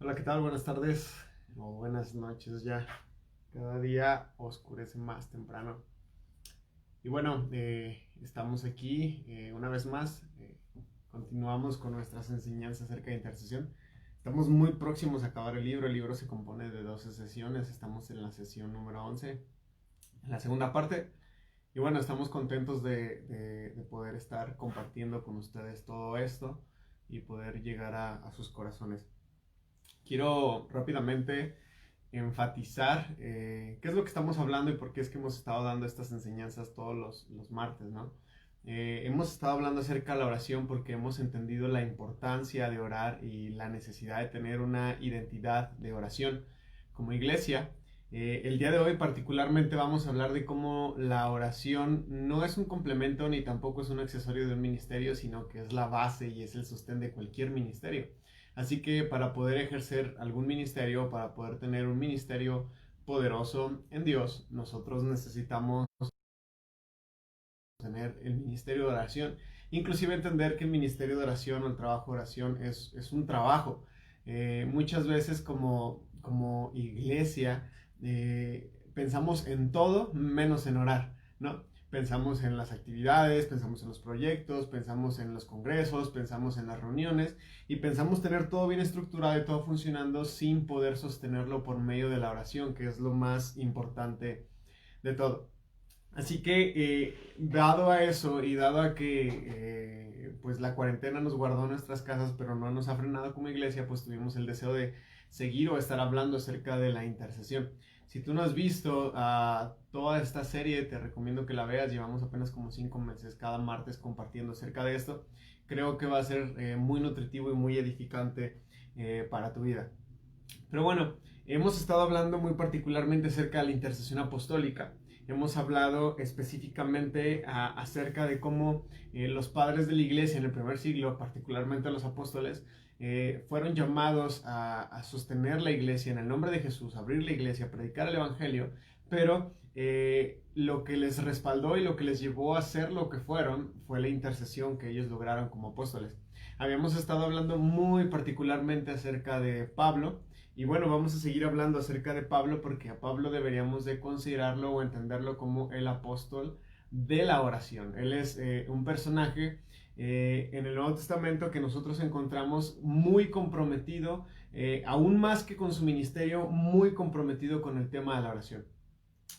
Hola, ¿qué tal? Buenas tardes o buenas noches ya. Cada día oscurece más temprano. Y bueno, estamos aquí una vez más. Continuamos con nuestras enseñanzas acerca de intercesión. Estamos muy próximos a acabar el libro. El libro se compone de 12 sesiones. Estamos en la sesión número 11, en la segunda parte. Y bueno, estamos contentos de poder estar compartiendo con ustedes todo esto y poder llegar a sus corazones. Quiero rápidamente enfatizar qué es lo que estamos hablando y por qué es que hemos estado dando estas enseñanzas todos los martes, ¿no? Hemos estado hablando acerca de la oración porque hemos entendido la importancia de orar y la necesidad de tener una identidad de oración como iglesia. El día de hoy particularmente vamos a hablar de cómo la oración no es un complemento ni tampoco es un accesorio de un ministerio, sino que es la base y es el sostén de cualquier ministerio. Así que para poder ejercer algún ministerio, para poder tener un ministerio poderoso en Dios, nosotros necesitamos tener el ministerio de oración. Inclusive entender que el ministerio de oración o el trabajo de oración es un trabajo. Muchas veces como iglesia pensamos en todo menos en orar, ¿no? Pensamos en las actividades, pensamos en los proyectos, pensamos en los congresos, pensamos en las reuniones y pensamos tener todo bien estructurado y todo funcionando sin poder sostenerlo por medio de la oración, que es lo más importante de todo. Así que, dado a eso y dado a que pues la cuarentena nos guardó en nuestras casas, pero no nos ha frenado como iglesia, pues tuvimos el deseo de seguir o estar hablando acerca de la intercesión. Si tú no has visto toda esta serie, te recomiendo que la veas. Llevamos apenas como 5 meses cada martes compartiendo acerca de esto. Creo que va a ser muy nutritivo y muy edificante para tu vida. Pero bueno, hemos estado hablando muy particularmente acerca de la intercesión apostólica. Hemos hablado específicamente acerca de cómo los padres de la iglesia en el primer siglo, particularmente los apóstoles, fueron llamados sostener la iglesia en el nombre de Jesús, abrir la iglesia, predicar el evangelio, pero lo que les respaldó y lo que les llevó a ser lo que fueron fue la intercesión que ellos lograron como apóstoles. Habíamos estado hablando muy particularmente acerca de Pablo, y bueno, vamos a seguir hablando acerca de Pablo porque a Pablo deberíamos de considerarlo o entenderlo como el apóstol de la oración. Él es un personaje en el Nuevo Testamento que nosotros encontramos muy comprometido, aún más que con su ministerio, muy comprometido con el tema de la oración.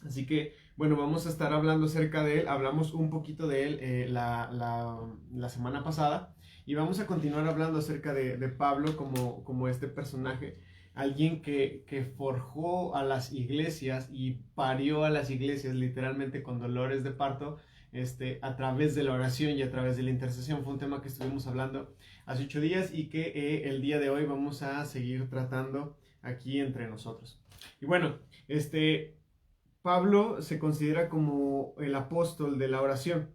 Así que, bueno, vamos a estar hablando acerca de él. Hablamos un poquito de él la semana pasada y vamos a continuar hablando acerca de Pablo como este personaje, alguien que forjó a las iglesias y parió a las iglesias literalmente con dolores de parto, a través de la oración y a través de la intercesión. Fue un tema que estuvimos hablando hace 8 días y que el día de hoy vamos a seguir tratando aquí entre nosotros. Y bueno, Pablo se considera como el apóstol de la oración.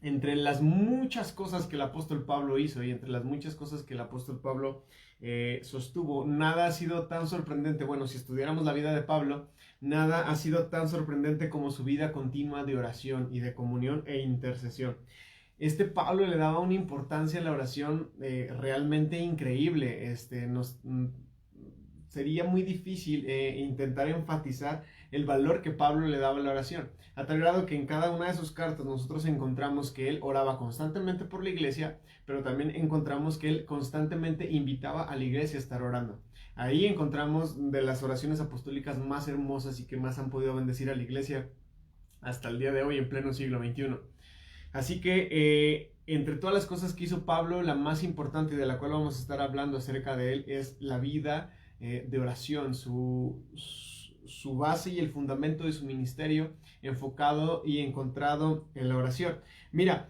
Entre las muchas cosas que el apóstol Pablo hizo y entre las muchas cosas que el apóstol Pablo sostuvo, nada ha sido tan sorprendente. Bueno, si estudiáramos la vida de Pablo, nada ha sido tan sorprendente como su vida continua de oración y de comunión e intercesión. Pablo le daba una importancia a la oración realmente increíble. Sería muy difícil intentar enfatizar el valor que Pablo le daba a la oración, a tal grado que en cada una de sus cartas nosotros encontramos que él oraba constantemente por la iglesia, pero también encontramos que él constantemente invitaba a la iglesia a estar orando. Ahí encontramos de las oraciones apostólicas más hermosas y que más han podido bendecir a la iglesia hasta el día de hoy en pleno siglo XXI. Así que entre todas las cosas que hizo Pablo, la más importante de la cual vamos a estar hablando acerca de él es la vida de oración, su base y el fundamento de su ministerio enfocado y encontrado en la oración. Mira,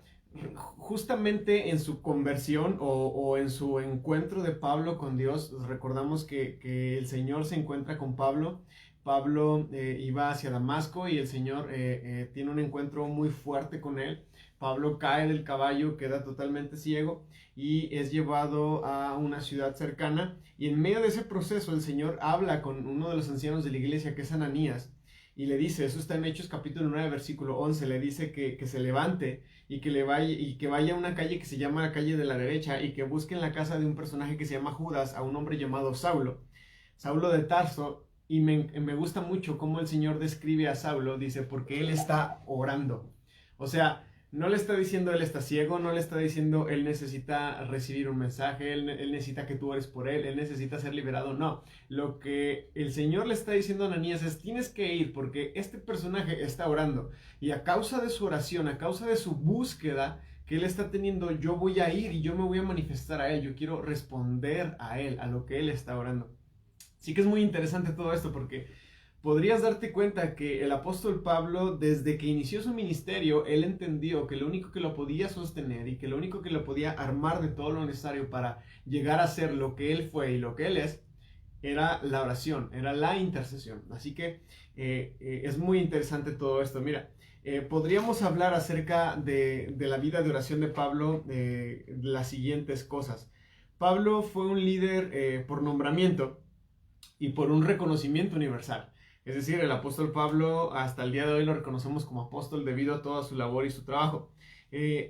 justamente en su conversión o en su encuentro de Pablo con Dios, recordamos que el Señor se encuentra con Pablo. Pablo iba hacia Damasco y el Señor tiene un encuentro muy fuerte con él. Pablo cae del caballo, queda totalmente ciego y es llevado a una ciudad cercana. Y en medio de ese proceso el Señor habla con uno de los ancianos de la iglesia, que es Ananías, y le dice, eso está en Hechos capítulo 9, versículo 11, le dice que se levante y que vaya a una calle que se llama la calle de la derecha y que busque en la casa de un personaje que se llama Judas a un hombre llamado Saulo, Saulo de Tarso, y me gusta mucho cómo el Señor describe a Saulo, dice, porque él está orando. O sea, no le está diciendo él está ciego, no le está diciendo él necesita recibir un mensaje, él necesita que tú ores por él necesita ser liberado, no. Lo que el Señor le está diciendo a Ananías es tienes que ir porque este personaje está orando y a causa de su oración, a causa de su búsqueda que él está teniendo, yo voy a ir y yo me voy a manifestar a él, yo quiero responder a él, a lo que él está orando. Sí que es muy interesante todo esto porque podrías darte cuenta que el apóstol Pablo, desde que inició su ministerio, él entendió que lo único que lo podía sostener y que lo único que lo podía armar de todo lo necesario para llegar a ser lo que él fue y lo que él es, era la oración, era la intercesión. Así que es muy interesante todo esto. Mira, podríamos hablar acerca de la vida de oración de Pablo, de las siguientes cosas. Pablo fue un líder por nombramiento y por un reconocimiento universal. Es decir, el apóstol Pablo hasta el día de hoy lo reconocemos como apóstol debido a toda su labor y su trabajo.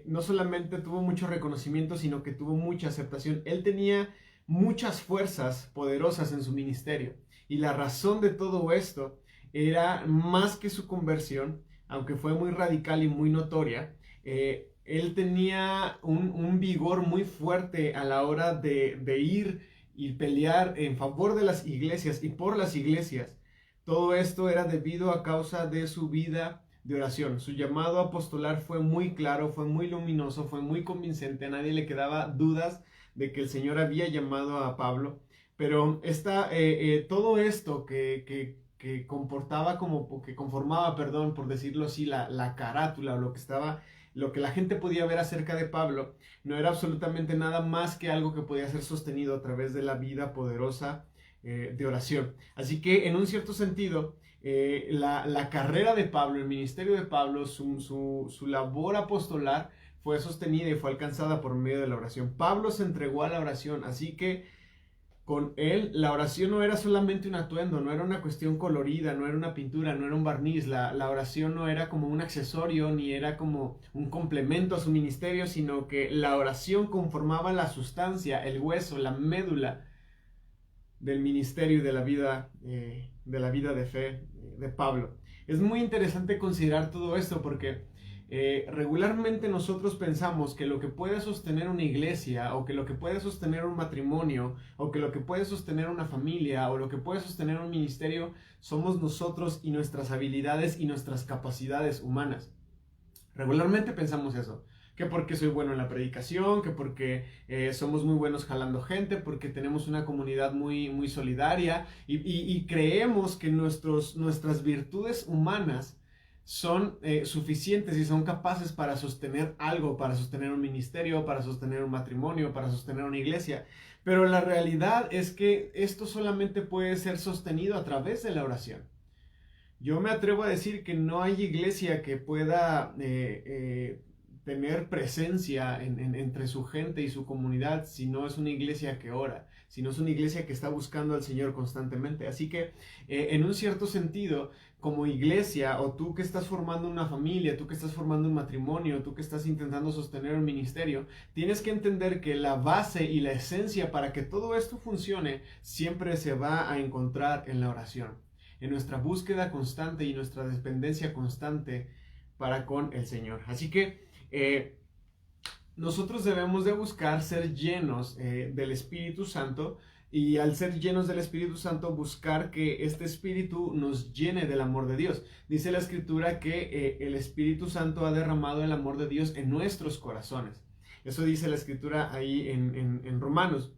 No solamente tuvo mucho reconocimiento, sino que tuvo mucha aceptación. Él tenía muchas fuerzas poderosas en su ministerio. Y la razón de todo esto era más que su conversión, aunque fue muy radical y muy notoria. Él tenía un vigor muy fuerte a la hora de ir y pelear en favor de las iglesias y por las iglesias. Todo esto era debido a causa de su vida de oración. Su llamado apostolar fue muy claro, fue muy luminoso, fue muy convincente. A nadie le quedaba dudas de que el Señor había llamado a Pablo. Pero todo esto que comportaba como, que conformaba, perdón, por decirlo así, la carátula o lo que la gente podía ver acerca de Pablo, no era absolutamente nada más que algo que podía ser sostenido a través de la vida poderosa de oración. Así que en un cierto sentido, la carrera de Pablo, el ministerio de Pablo, su labor apostolar fue sostenida y fue alcanzada por medio de la oración. Pablo se entregó a la oración, así que con él la oración no era solamente un atuendo, no era una cuestión colorida, no era una pintura, no era un barniz. La oración no era como un accesorio ni era como un complemento a su ministerio, sino que la oración conformaba la sustancia, el hueso, la médula del ministerio y de la vida de fe de Pablo. Es muy interesante considerar todo esto porque regularmente nosotros pensamos que lo que puede sostener una iglesia o que lo que puede sostener un matrimonio o que lo que puede sostener una familia o lo que puede sostener un ministerio somos nosotros y nuestras habilidades y nuestras capacidades humanas. Regularmente pensamos eso, que porque soy bueno en la predicación, que porque somos muy buenos jalando gente, porque tenemos una comunidad muy, muy solidaria y creemos que nuestras virtudes humanas son suficientes y son capaces para sostener algo, para sostener un ministerio, para sostener un matrimonio, para sostener una iglesia. Pero la realidad es que esto solamente puede ser sostenido a través de la oración. Yo me atrevo a decir que no hay iglesia que pueda tener presencia entre su gente y su comunidad si no es una iglesia que ora, si no es una iglesia que está buscando al Señor constantemente. Así que en un cierto sentido, como iglesia, o tú que estás formando una familia, tú que estás formando un matrimonio, tú que estás intentando sostener un ministerio, tienes que entender que la base y la esencia para que todo esto funcione siempre se va a encontrar en la oración, en nuestra búsqueda constante y nuestra dependencia constante para con el Señor. Así que nosotros debemos de buscar ser llenos del Espíritu Santo, y al ser llenos del Espíritu Santo buscar que este Espíritu nos llene del amor de Dios. Dice la Escritura que el Espíritu Santo ha derramado el amor de Dios en nuestros corazones. Eso dice la Escritura ahí en Romanos.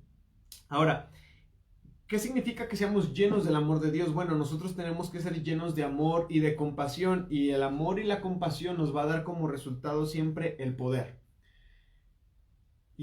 Ahora, ¿qué significa que seamos llenos del amor de Dios? Bueno, nosotros tenemos que ser llenos de amor y de compasión, y el amor y la compasión nos va a dar como resultado siempre el poder.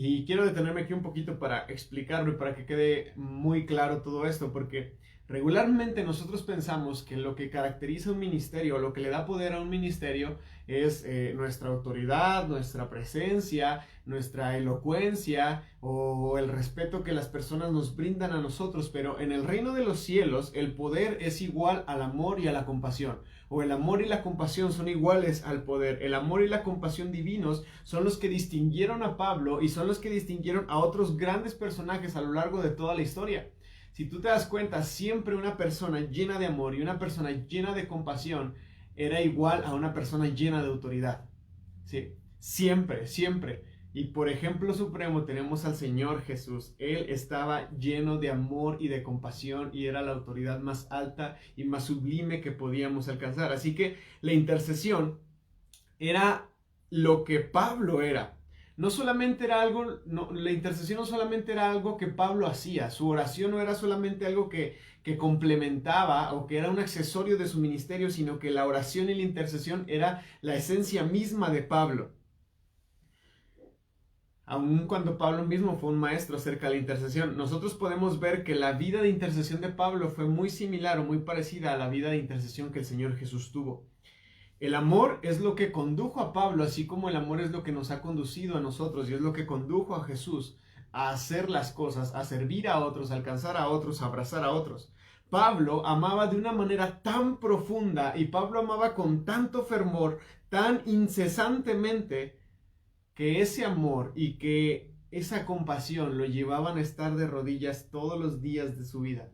Y quiero detenerme aquí un poquito para explicarlo y para que quede muy claro todo esto, porque regularmente nosotros pensamos que lo que caracteriza un ministerio, lo que le da poder a un ministerio es nuestra autoridad, nuestra presencia, nuestra elocuencia o el respeto que las personas nos brindan a nosotros. Pero en el reino de los cielos el poder es igual al amor y a la compasión. o el amor y la compasión son iguales al poder. El amor y la compasión divinos son los que distinguieron a Pablo y son los que distinguieron a otros grandes personajes a lo largo de toda la historia. Si tú te das cuenta, siempre una persona llena de amor y una persona llena de compasión era igual a una persona llena de autoridad. Sí, siempre, siempre. Y por ejemplo supremo tenemos al Señor Jesús. Él estaba lleno de amor y de compasión y era la autoridad más alta y más sublime que podíamos alcanzar. Así que la intercesión era lo que Pablo era. No solamente era algo, la intercesión no solamente era algo que Pablo hacía. Su oración no era solamente algo que complementaba o que era un accesorio de su ministerio, sino que la oración y la intercesión era la esencia misma de Pablo. Aun cuando Pablo mismo fue un maestro acerca de la intercesión, nosotros podemos ver que la vida de intercesión de Pablo fue muy similar o muy parecida a la vida de intercesión que el Señor Jesús tuvo. El amor es lo que condujo a Pablo, así como el amor es lo que nos ha conducido a nosotros y es lo que condujo a Jesús a hacer las cosas, a servir a otros, a alcanzar a otros, a abrazar a otros. Pablo amaba de una manera tan profunda y Pablo amaba con tanto fervor, tan incesantemente, que ese amor y que esa compasión lo llevaban a estar de rodillas todos los días de su vida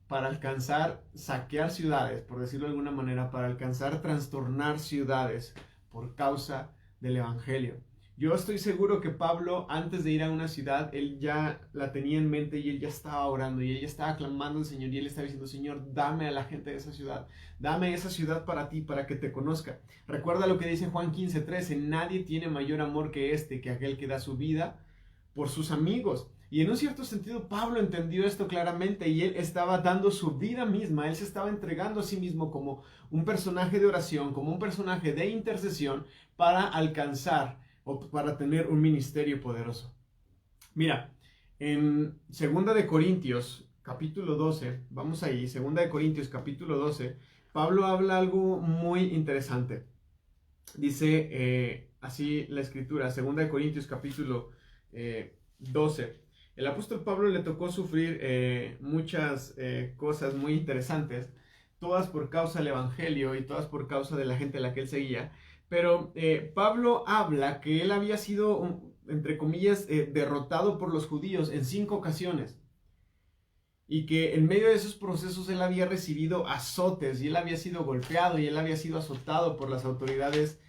para alcanzar, saquear ciudades, por decirlo de alguna manera, para alcanzar, trastornar ciudades por causa del Evangelio. Yo estoy seguro que Pablo, antes de ir a una ciudad, él ya la tenía en mente y él ya estaba orando y él ya estaba clamando al Señor y él estaba diciendo: Señor, dame a la gente de esa ciudad, dame esa ciudad para ti, para que te conozca. Recuerda lo que dice Juan 15:13: nadie tiene mayor amor que que aquel que da su vida por sus amigos. Y en un cierto sentido Pablo entendió esto claramente y él estaba dando su vida misma, él se estaba entregando a sí mismo como un personaje de oración, como un personaje de intercesión para alcanzar o para tener un ministerio poderoso. Mira, en 2 de Corintios capítulo 12, vamos ahí, 2 de Corintios capítulo 12, Pablo habla algo muy interesante. Dice así la escritura, 2 de Corintios capítulo 12. El apóstol Pablo le tocó sufrir muchas cosas muy interesantes, todas por causa del evangelio y todas por causa de la gente a la que él seguía. Pero Pablo habla que él había sido, entre comillas, derrotado por los judíos en 5 ocasiones. Y que en medio de esos procesos él había recibido azotes y él había sido golpeado y él había sido azotado por las autoridades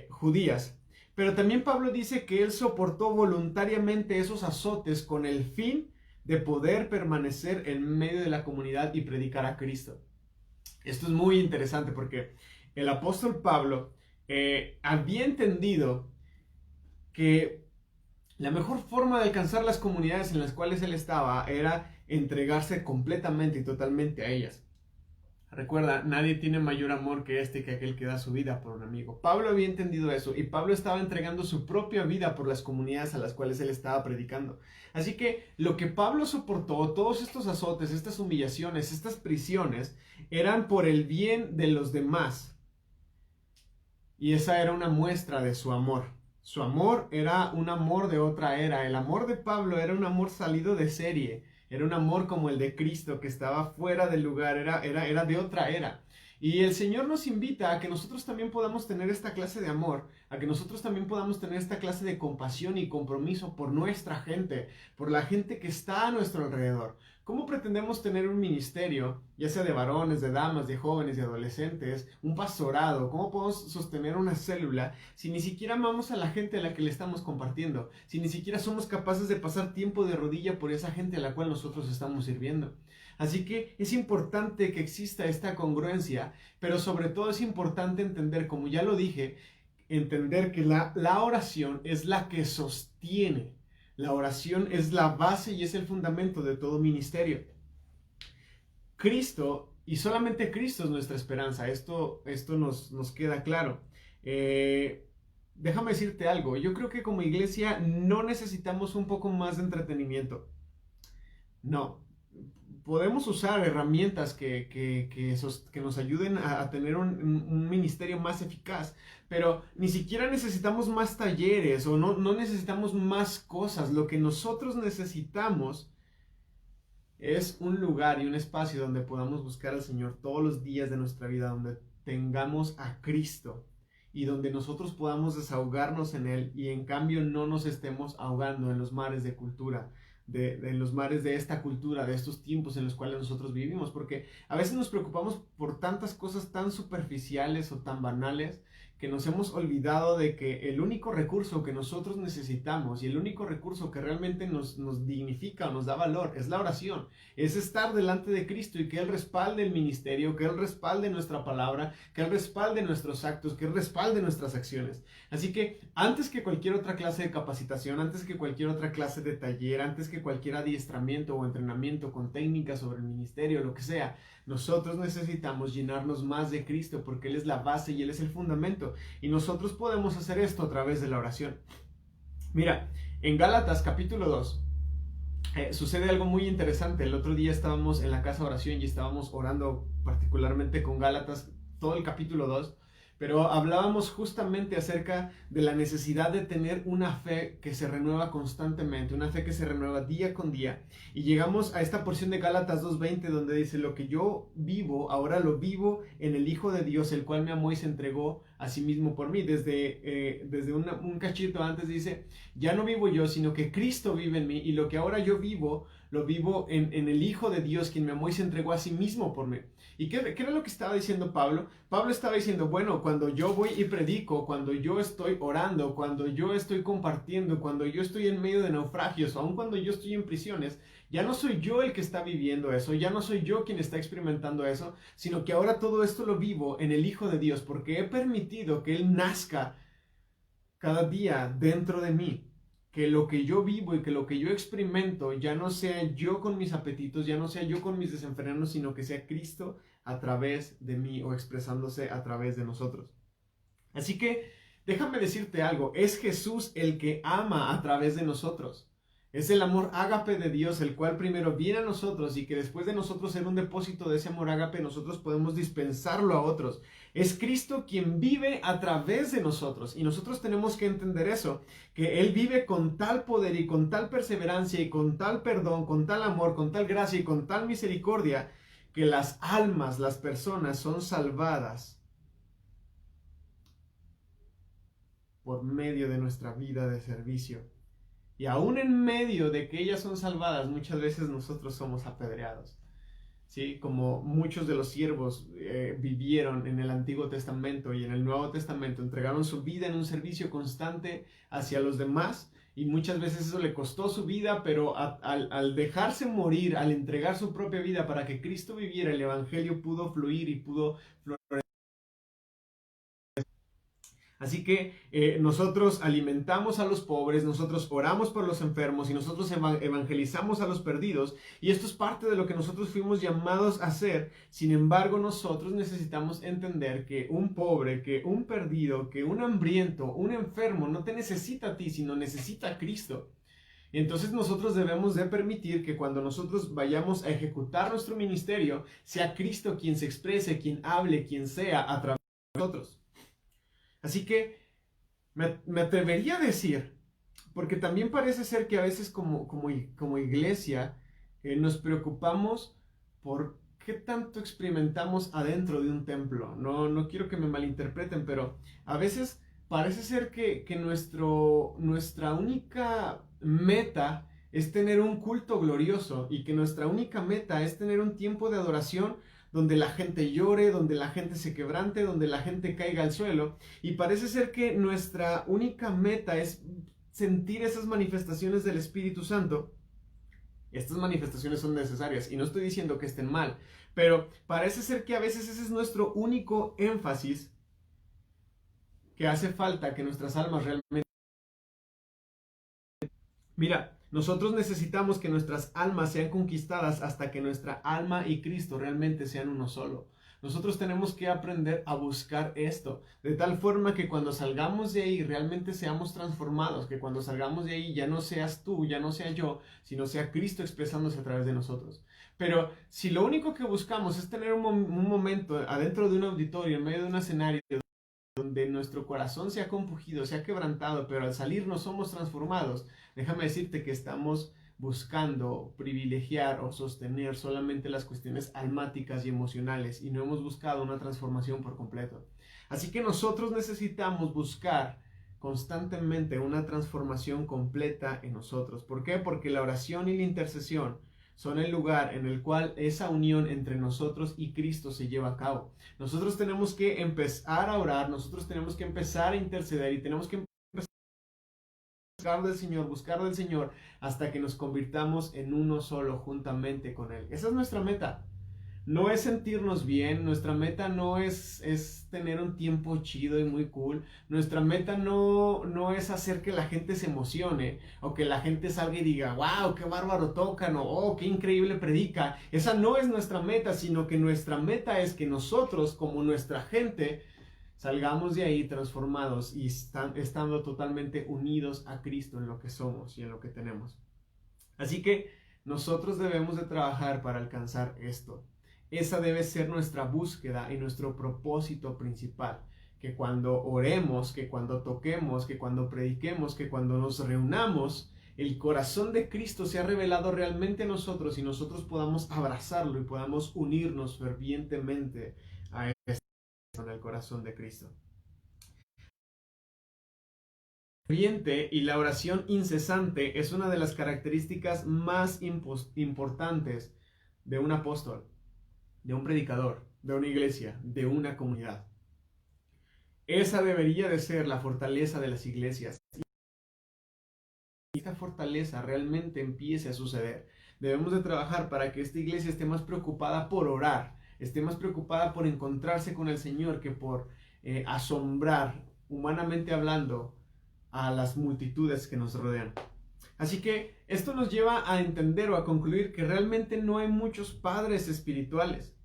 judías. Pero también Pablo dice que él soportó voluntariamente esos azotes con el fin de poder permanecer en medio de la comunidad y predicar a Cristo. Esto es muy interesante porque el apóstol Pablo había entendido que la mejor forma de alcanzar las comunidades en las cuales él estaba era entregarse completamente y totalmente a ellas. Recuerda, nadie tiene mayor amor que aquel que da su vida por un amigo. Pablo había entendido eso y Pablo estaba entregando su propia vida por las comunidades a las cuales él estaba predicando. Así que lo que Pablo soportó, todos estos azotes, estas humillaciones, estas prisiones, eran por el bien de los demás. Y esa era una muestra de su amor. Su amor era un amor de otra era. El amor de Pablo era un amor salido de serie. Era un amor como el de Cristo, que estaba fuera del lugar, era de otra era. Y el Señor nos invita a que nosotros también podamos tener esta clase de amor, a que nosotros también podamos tener esta clase de compasión y compromiso por nuestra gente, por la gente que está a nuestro alrededor. ¿Cómo pretendemos tener un ministerio, ya sea de varones, de damas, de jóvenes, de adolescentes, un pastorado? ¿Cómo podemos sostener una célula si ni siquiera amamos a la gente a la que le estamos compartiendo? Si ni siquiera somos capaces de pasar tiempo de rodilla por esa gente a la cual nosotros estamos sirviendo. Así que es importante que exista esta congruencia, pero sobre todo es importante entender, como ya lo dije, entender que la oración es la que sostiene. La oración es la base y es el fundamento de todo ministerio. Cristo, y solamente Cristo es nuestra esperanza. Esto nos queda claro. Déjame decirte algo. Yo creo que como iglesia no necesitamos un poco más de entretenimiento. No. Podemos usar herramientas que nos ayuden a tener un ministerio más eficaz, pero ni siquiera necesitamos más talleres o no necesitamos más cosas. Lo que nosotros necesitamos es un lugar y un espacio donde podamos buscar al Señor todos los días de nuestra vida, donde tengamos a Cristo y donde nosotros podamos desahogarnos en Él y en cambio no nos estemos ahogando en los mares de cultura, en los mares de esta cultura, de estos tiempos en los cuales nosotros vivimos, porque a veces nos preocupamos por tantas cosas tan superficiales o tan banales que nos hemos olvidado de que el único recurso que nosotros necesitamos y el único recurso que realmente nos dignifica o nos da valor es la oración, es estar delante de Cristo y que Él respalde el ministerio, que Él respalde nuestra palabra, que Él respalde nuestros actos, que Él respalde nuestras acciones. Así que antes que cualquier otra clase de capacitación, antes que cualquier otra clase de taller, antes que cualquier adiestramiento o entrenamiento con técnicas sobre el ministerio, lo que sea, nosotros necesitamos llenarnos más de Cristo porque Él es la base y Él es el fundamento. Y nosotros podemos hacer esto a través de la oración. Mira, en Gálatas capítulo 2 sucede algo muy interesante. El otro día estábamos en la casa de oración y estábamos orando particularmente con Gálatas todo el capítulo 2. Pero hablábamos justamente acerca de la necesidad de tener una fe que se renueva constantemente, una fe que se renueva día con día. Y llegamos a esta porción de Gálatas 2:20 donde dice, lo que yo vivo, ahora lo vivo en el Hijo de Dios, el cual me amó y se entregó a sí mismo por mí. Desde un cachito antes dice, ya no vivo yo, sino que Cristo vive en mí. Y lo que ahora yo vivo, lo vivo en el Hijo de Dios, quien me amó y se entregó a sí mismo por mí. ¿Y qué era lo que estaba diciendo Pablo? Pablo estaba diciendo, bueno, cuando yo voy y predico, cuando yo estoy orando, cuando yo estoy compartiendo, cuando yo estoy en medio de naufragios, aun cuando yo estoy en prisiones, ya no soy yo el que está viviendo eso, ya no soy yo quien está experimentando eso, sino que ahora todo esto lo vivo en el Hijo de Dios, porque he permitido que Él nazca cada día dentro de mí. Que lo que yo vivo y que lo que yo experimento ya no sea yo con mis apetitos, ya no sea yo con mis desenfrenos, sino que sea Cristo a través de mí o expresándose a través de nosotros. Así que déjame decirte algo, es Jesús el que ama a través de nosotros. Es el amor ágape de Dios, el cual primero viene a nosotros y que después de nosotros ser un depósito de ese amor ágape, nosotros podemos dispensarlo a otros. Es Cristo quien vive a través de nosotros y nosotros tenemos que entender eso, que Él vive con tal poder y con tal perseverancia y con tal perdón, con tal amor, con tal gracia y con tal misericordia, que las almas, las personas son salvadas por medio de nuestra vida de servicio. Y aún en medio de que ellas son salvadas, muchas veces nosotros somos apedreados. ¿Sí? Como muchos de los siervos vivieron en el Antiguo Testamento y en el Nuevo Testamento, entregaron su vida en un servicio constante hacia los demás y muchas veces eso le costó su vida, pero al dejarse morir, al entregar su propia vida para que Cristo viviera, el Evangelio pudo fluir y pudo florecer. Así que nosotros alimentamos a los pobres, nosotros oramos por los enfermos y nosotros evangelizamos a los perdidos. Y esto es parte de lo que nosotros fuimos llamados a hacer. Sin embargo, nosotros necesitamos entender que un pobre, que un perdido, que un hambriento, un enfermo no te necesita a ti, sino necesita a Cristo. Entonces nosotros debemos de permitir que cuando nosotros vayamos a ejecutar nuestro ministerio, sea Cristo quien se exprese, quien hable, quien sea a través de nosotros. Así que me atrevería a decir, porque también parece ser que a veces como iglesia nos preocupamos por qué tanto experimentamos adentro de un templo. No quiero que me malinterpreten, pero a veces parece ser que nuestra única meta es tener un culto glorioso y que nuestra única meta es tener un tiempo de adoración donde la gente llore, donde la gente se quebrante, donde la gente caiga al suelo. Y parece ser que nuestra única meta es sentir esas manifestaciones del Espíritu Santo. Estas manifestaciones son necesarias y no estoy diciendo que estén mal, pero parece ser que a veces ese es nuestro único énfasis, que hace falta que nuestras almas realmente... Mira, nosotros necesitamos que nuestras almas sean conquistadas hasta que nuestra alma y Cristo realmente sean uno solo. Nosotros tenemos que aprender a buscar esto, de tal forma que cuando salgamos de ahí realmente seamos transformados, que cuando salgamos de ahí ya no seas tú, ya no sea yo, sino sea Cristo expresándose a través de nosotros. Pero si lo único que buscamos es tener un momento adentro de un auditorio, en medio de un escenario, donde nuestro corazón se ha compungido, se ha quebrantado, pero al salir no somos transformados, déjame decirte que estamos buscando privilegiar o sostener solamente las cuestiones almáticas y emocionales y no hemos buscado una transformación por completo. Así que nosotros necesitamos buscar constantemente una transformación completa en nosotros. ¿Por qué? Porque la oración y la intercesión son el lugar en el cual esa unión entre nosotros y Cristo se lleva a cabo. Nosotros tenemos que empezar a orar, nosotros tenemos que empezar a interceder y tenemos que buscar del Señor hasta que nos convirtamos en uno solo juntamente con Él. Esa es nuestra meta. No es sentirnos bien, nuestra meta no es tener un tiempo chido y muy cool, nuestra meta no es hacer que la gente se emocione o que la gente salga y diga, wow, qué bárbaro tocan o oh, qué increíble predica. Esa no es nuestra meta, sino que nuestra meta es que nosotros como nuestra gente salgamos de ahí transformados y estando totalmente unidos a Cristo en lo que somos y en lo que tenemos. Así que nosotros debemos de trabajar para alcanzar esto. Esa debe ser nuestra búsqueda y nuestro propósito principal. Que cuando oremos, que cuando toquemos, que cuando prediquemos, que cuando nos reunamos, el corazón de Cristo se ha revelado realmente a nosotros y nosotros podamos abrazarlo y podamos unirnos fervientemente a este en el corazón de Cristo. Y la oración incesante es una de las características más importantes de un apóstol, de un predicador, de una iglesia, de una comunidad. Esa debería de ser la fortaleza de las iglesias. Y esta fortaleza realmente empiece a suceder. Debemos de trabajar para que esta iglesia esté más preocupada por orar, esté más preocupada por encontrarse con el Señor que por asombrar, humanamente hablando, a las multitudes que nos rodean. Así que esto nos lleva a entender o a concluir que realmente no hay muchos padres espirituales.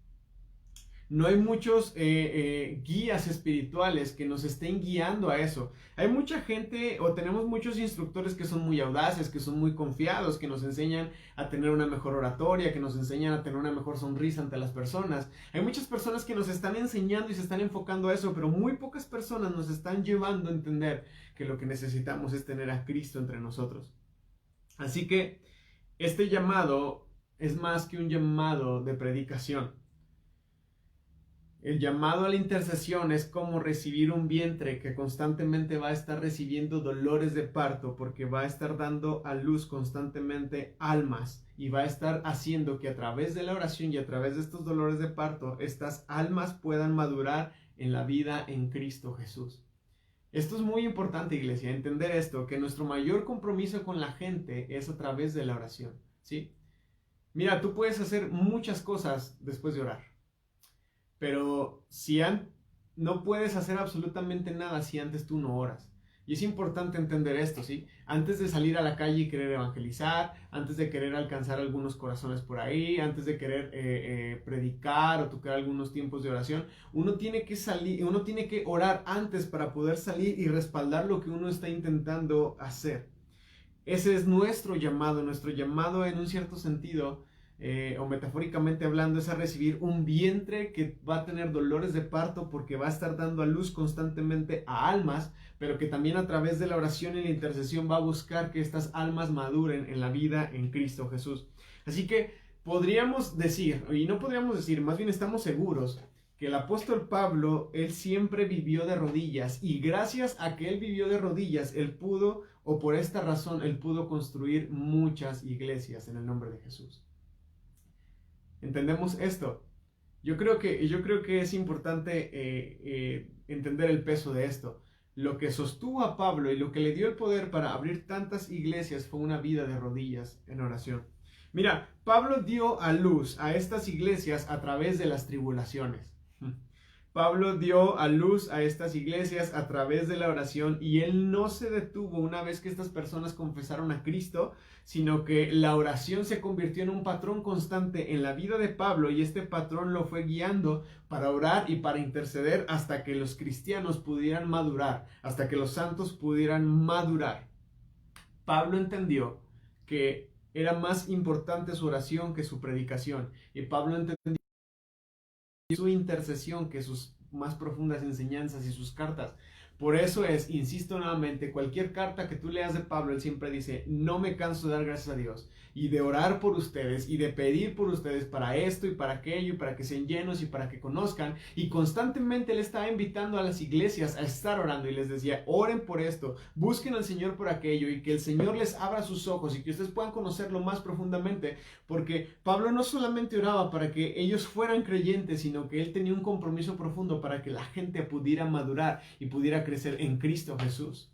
No hay muchos guías espirituales que nos estén guiando a eso. Hay mucha gente o tenemos muchos instructores que son muy audaces, que son muy confiados, que nos enseñan a tener una mejor oratoria, que nos enseñan a tener una mejor sonrisa ante las personas. Hay muchas personas que nos están enseñando y se están enfocando a eso, pero muy pocas personas nos están llevando a entender que lo que necesitamos es tener a Cristo entre nosotros. Así que este llamado es más que un llamado de predicación. El llamado a la intercesión es como recibir un vientre que constantemente va a estar recibiendo dolores de parto porque va a estar dando a luz constantemente almas y va a estar haciendo que a través de la oración y a través de estos dolores de parto estas almas puedan madurar en la vida en Cristo Jesús. Esto es muy importante, iglesia, entender esto, que nuestro mayor compromiso con la gente es a través de la oración, ¿sí? Mira, tú puedes hacer muchas cosas después de orar. Pero no puedes hacer absolutamente nada si antes tú no oras. Y es importante entender esto, ¿sí? Antes de salir a la calle y querer evangelizar, antes de querer alcanzar algunos corazones por ahí, antes de querer predicar o tocar algunos tiempos de oración, uno tiene que orar antes para poder salir y respaldar lo que uno está intentando hacer. Ese es nuestro llamado en un cierto sentido, o metafóricamente hablando, es a recibir un vientre que va a tener dolores de parto porque va a estar dando a luz constantemente a almas, pero que también a través de la oración y la intercesión va a buscar que estas almas maduren en la vida en Cristo Jesús. Así que podríamos decir, y no podríamos decir, más bien estamos seguros, que el apóstol Pablo, él siempre vivió de rodillas y gracias a que él vivió de rodillas, él pudo, o por esta razón, él pudo construir muchas iglesias en el nombre de Jesús. ¿Entendemos esto? Yo creo que es importante entender el peso de esto. Lo que sostuvo a Pablo y lo que le dio el poder para abrir tantas iglesias fue una vida de rodillas en oración. Mira, Pablo dio a luz a estas iglesias a través de las tribulaciones. Pablo dio a luz a estas iglesias a través de la oración y él no se detuvo una vez que estas personas confesaron a Cristo, sino que la oración se convirtió en un patrón constante en la vida de Pablo y este patrón lo fue guiando para orar y para interceder hasta que los cristianos pudieran madurar, hasta que los santos pudieran madurar. Pablo entendió que era más importante su oración que su predicación y Pablo entendió su intercesión que sus más profundas enseñanzas y sus cartas. Por eso insisto nuevamente, cualquier carta que tú leas de Pablo, él siempre dice, no me canso de dar gracias a Dios y de orar por ustedes y de pedir por ustedes para esto y para aquello y para que sean llenos y para que conozcan. Y constantemente él estaba invitando a las iglesias a estar orando y les decía, oren por esto, busquen al Señor por aquello y que el Señor les abra sus ojos y que ustedes puedan conocerlo más profundamente, porque Pablo no solamente oraba para que ellos fueran creyentes, sino que él tenía un compromiso profundo para que la gente pudiera madurar y pudiera crecer en Cristo Jesús.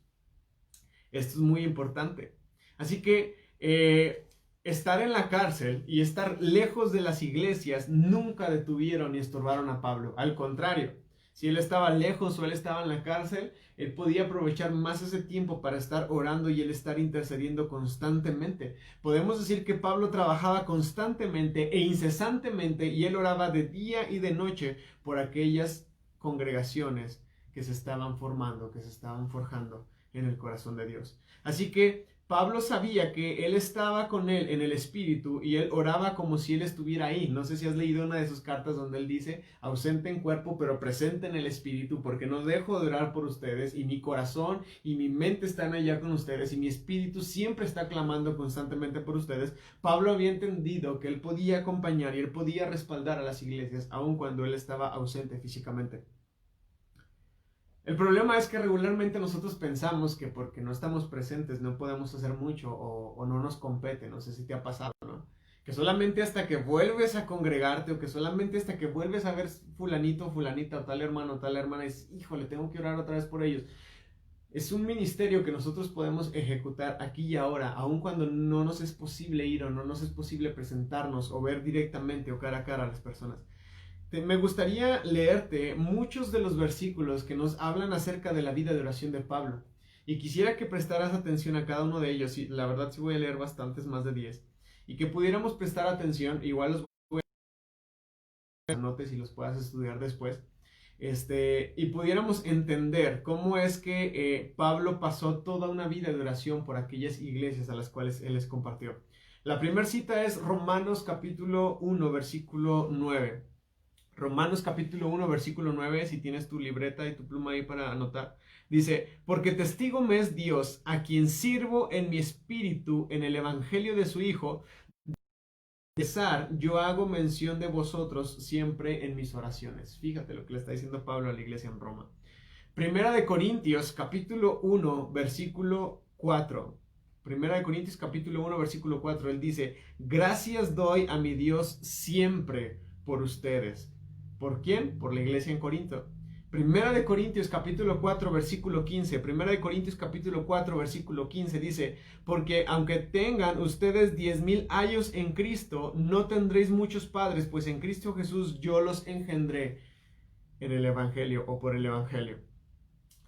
Esto es muy importante. Así que estar en la cárcel y estar lejos de las iglesias nunca detuvieron ni estorbaron a Pablo. Al contrario, si él estaba lejos o él estaba en la cárcel, él podía aprovechar más ese tiempo para estar orando y él estar intercediendo constantemente. Podemos decir que Pablo trabajaba constantemente e incesantemente y él oraba de día y de noche por aquellas congregaciones que se estaban formando, que se estaban forjando en el corazón de Dios. Así que Pablo sabía que él estaba con él en el espíritu y él oraba como si él estuviera ahí. No sé si has leído una de sus cartas donde él dice, ausente en cuerpo pero presente en el espíritu, porque no dejo de orar por ustedes y mi corazón y mi mente están allá con ustedes y mi espíritu siempre está clamando constantemente por ustedes. Pablo había entendido que él podía acompañar y él podía respaldar a las iglesias aun cuando él estaba ausente físicamente. El problema es que regularmente nosotros pensamos que porque no estamos presentes no podemos hacer mucho o no nos compete, no sé si te ha pasado, ¿no? Que solamente hasta que vuelves a congregarte o que solamente hasta que vuelves a ver fulanito o fulanita o tal hermano o tal hermana es, híjole, tengo que orar otra vez por ellos. Es un ministerio que nosotros podemos ejecutar aquí y ahora, aun cuando no nos es posible ir o no nos es posible presentarnos o ver directamente o cara a cara a las personas. Me gustaría leerte muchos de los versículos que nos hablan acerca de la vida de oración de Pablo. Y quisiera que prestaras atención a cada uno de ellos. Y la verdad sí voy a leer bastantes, más de 10. Y que pudiéramos prestar atención. Igual los voy a anotes y los puedas estudiar después. Y pudiéramos entender cómo es que Pablo pasó toda una vida de oración por aquellas iglesias a las cuales él les compartió. La primera cita es Romanos capítulo 1, versículo 9. Romanos capítulo 1, versículo 9, si tienes tu libreta y tu pluma ahí para anotar, dice, porque testigo me es Dios, a quien sirvo en mi espíritu en el evangelio de su Hijo, yo hago mención de vosotros siempre en mis oraciones. Fíjate lo que le está diciendo Pablo a la iglesia en Roma. Primera de Corintios capítulo 1, versículo 4. Primera de Corintios capítulo 1, versículo 4, él dice, gracias doy a mi Dios siempre por ustedes. ¿Por quién? Por la iglesia en Corinto. Primera de Corintios capítulo 4 versículo 15. Primera de Corintios capítulo 4 versículo 15 dice, porque aunque tengan ustedes 10,000 años en Cristo, no tendréis muchos padres, pues en Cristo Jesús yo los engendré en el evangelio o por el evangelio.